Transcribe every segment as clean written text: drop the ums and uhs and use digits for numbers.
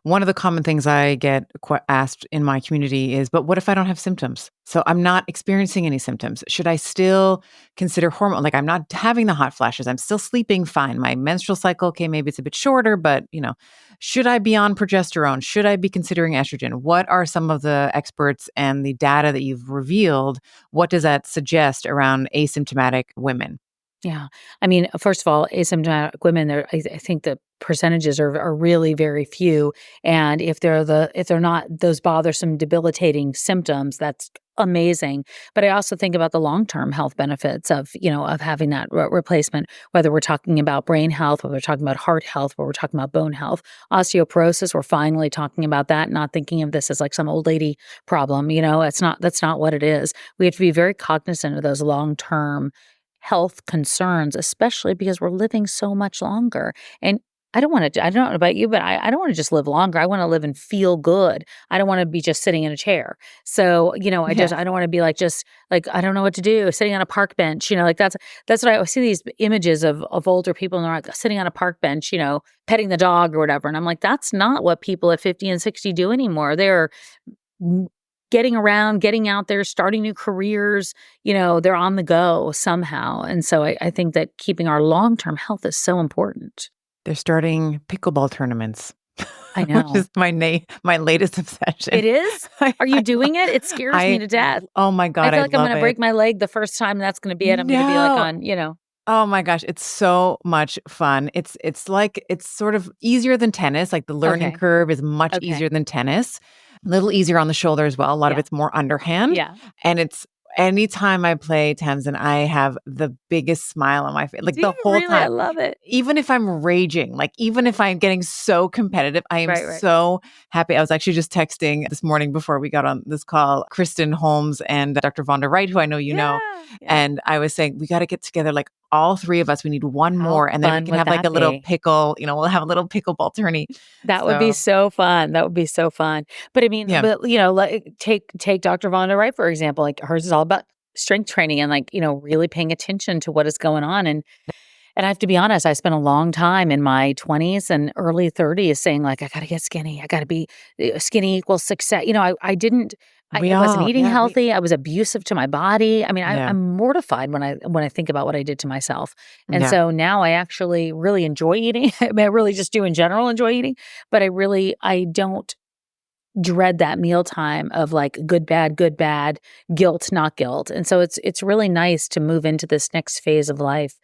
One of the common things I get asked in my community is, but what if I don't have symptoms? So I'm not experiencing any symptoms. Should I still consider hormone? Like I'm not having the hot flashes. I'm still sleeping fine. My menstrual cycle, okay, maybe it's a bit shorter, but should I be on progesterone? Should I be considering estrogen? What are some of the experts and the data that you've revealed? What does that suggest around asymptomatic women? Yeah. I mean, first of all, asymptomatic women, I think the percentages are really very few. And if they're not those bothersome, debilitating symptoms, that's amazing. But I also think about the long-term health benefits of having that replacement, whether we're talking about brain health, whether we're talking about heart health, whether we're talking about bone health, osteoporosis, we're finally talking about that, not thinking of this as like some old lady problem. That's not what it is. We have to be very cognizant of those long-term health concerns, especially because we're living so much longer. And I don't know about you, but I don't want to just live longer. I want to live and feel good. I don't want to be just sitting in a chair. So, Yeah. I don't want to be like just like I don't know what to do, sitting on a park bench, like that's what I see these images of older people and they're like sitting on a park bench, petting the dog or whatever. And I'm like, that's not what people at 50 and 60 do anymore. They're m- getting around, getting out there, starting new careers, they're on the go somehow. And so I think that keeping our long term health is so important. They're starting pickleball tournaments, I which know. is my latest obsession. It is? I Are you I lo doing it? It scares me I to death. oh my I god, feel I like I'm love gonna it. break my leg the first time, and that's gonna be it. I'm gonna be like No. on. Oh my gosh, it's so much fun. It's like it's sort of easier than tennis, like the learning Okay. curve is much Okay. easier than tennis. A little easier on the shoulder as well. A lot of Yeah. it's more underhand, Yeah. and it's anytime I play Tamsin, I have the biggest smile on my face, like Do the you whole really? I time. love it. Even if I'm raging, like even if I'm getting so competitive, I am Right, right. so happy. I was actually just texting this morning before we got on this call, Kristen Holmes and Dr. Vonda Wright, who I know you know. Yeah. Yeah. And I was saying, we got to get together, like all three of us. We need one How more. And then we fun can would have like a that little be? pickle, we'll have a little pickleball tourney. That would be So, so fun. That would be so fun. But I mean, yeah. like take Dr. Vonda Wright, for example. Like hers is all about strength training and like, really paying attention to what is going on. And I have to be honest, I spent a long time in my 20s and early 30s saying like, I gotta get skinny. I gotta be skinny equals success. I didn't We I wasn't all, eating yeah, healthy. I was abusive to my body. I mean, yeah, I'm mortified when I think about what I did to myself. And yeah. so now I actually really enjoy eating. I mean, I really just do in general enjoy eating, but I don't dread that mealtime of like good, bad, guilt, not guilt. And so it's really nice to move into this next phase of life.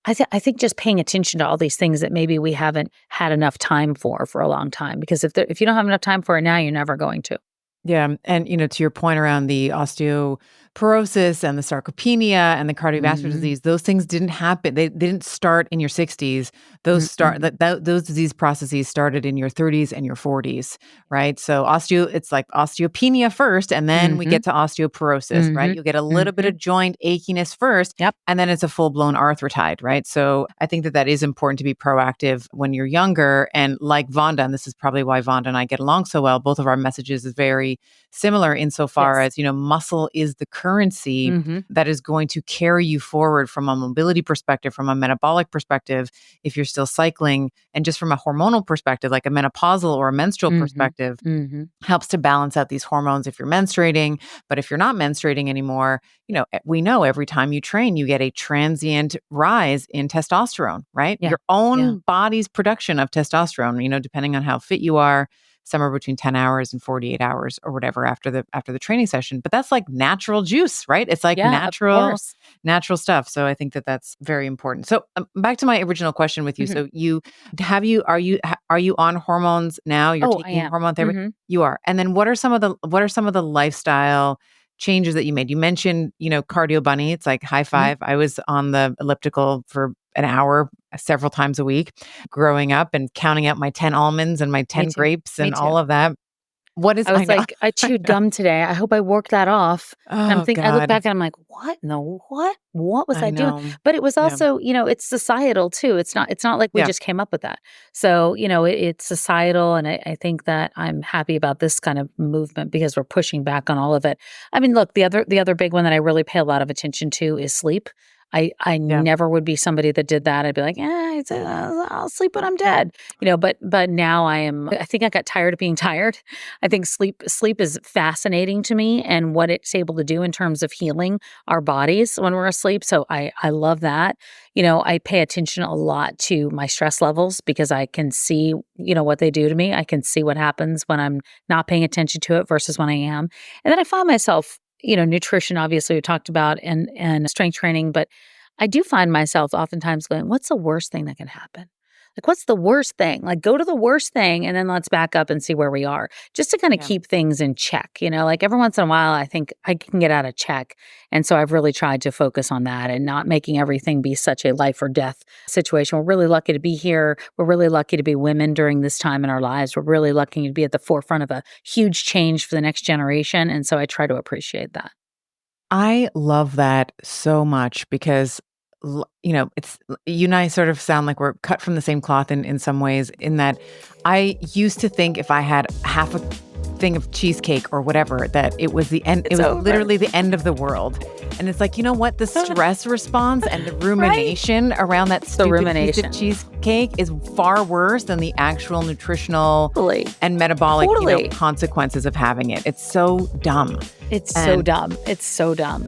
I think just paying attention to all these things that maybe we haven't had enough time for a long time. Because if you don't have enough time for it now, you're never going to. Yeah, and to your point around the osteoporosis and the sarcopenia and the cardiovascular Mhm. disease, those things didn't happen. They didn't start in your 60s. Mm-mm. Those disease processes started in your 30s and your 40s, right? So it's like osteopenia first, and then we get Mhm. to osteoporosis, right? Mhm. You'll get a little bit Mhm. of joint achiness first, Yep. and then it's a full blown arthritide, right? So I think that is important to be proactive when you're younger. And like Vonda, and this is probably why Vonda and I get along so well. Both of our messages is very similar insofar Yes. as, muscle is the currency Mhm. that is going to carry you forward from a mobility perspective, from a metabolic perspective, if you're still cycling, and just from a hormonal perspective, like a menopausal or a menstrual Mhm. perspective, Mhm. helps to balance out these hormones if you're menstruating. But if you're not menstruating anymore, we know every time you train, you get a transient rise in testosterone, right? Yeah. Your Yeah. own body's production of testosterone, depending on how fit you are, somewhere between 10 hours and 48 hours or whatever after the training session. But that's like natural juice, right? It's like Yeah, of course. natural stuff. So I think that's very important. So back to my original question with you. Mhm. So are you on hormones now? You're Oh, I taking am. hormone therapy? Mhm. You are. And then what are some of the lifestyle changes that you made? You mentioned, cardio bunny. It's like high Mhm. five. I was on the elliptical for an hour several times a week growing up and counting out my 10 almonds and my Me 10 too. grapes Me and too. all of that. What is I I was know. like, I I chewed know. gum today. I hope I worked that off. And Oh I look God. back and I'm like, what? No, what? What was I I doing? know. But it was Yeah. also, it's societal too. It's not like we Yeah. just came up with that. So, it's societal. And I think that I'm happy about this kind of movement because we're pushing back on all of it. I mean, look, the other big one that I really pay a lot of attention to is sleep. I Yeah. never would be somebody that did that. I'd be like, I'll sleep when I'm dead, but now I think I got tired of being tired. I think sleep is fascinating to me and what it's able to do in terms of healing our bodies when we're asleep. So I love that. I pay attention a lot to my stress levels because I can see, what they do to me. I can see what happens when I'm not paying attention to it versus when I am. And then I find myself, nutrition, obviously we talked about and strength training, but I do find myself oftentimes going, what's the worst thing that can happen? Like, what's the worst thing? Like, go to the worst thing and then let's back up and see where we are, just to kind of Yeah. keep things in check. Like every once in a while, I think I can get out of check. And so I've really tried to focus on that and not making everything be such a life or death situation. We're really lucky to be here. We're really lucky to be women during this time in our lives. We're really lucky to be at the forefront of a huge change for the next generation. And so I try to appreciate that. I love that so much because, it's you and I sort of sound like we're cut from the same cloth in some ways, in that I used to think if I had half a thing of cheesecake or whatever, that it was the end, it It's was over. literally the end of the world. And it's like, you know what? The stress response and the Right? rumination around that The stupid piece of rumination. cheesecake is far worse than the actual nutritional Totally. and metabolic, Totally. consequences of having it. It's so dumb. It's so And dumb. It's so dumb.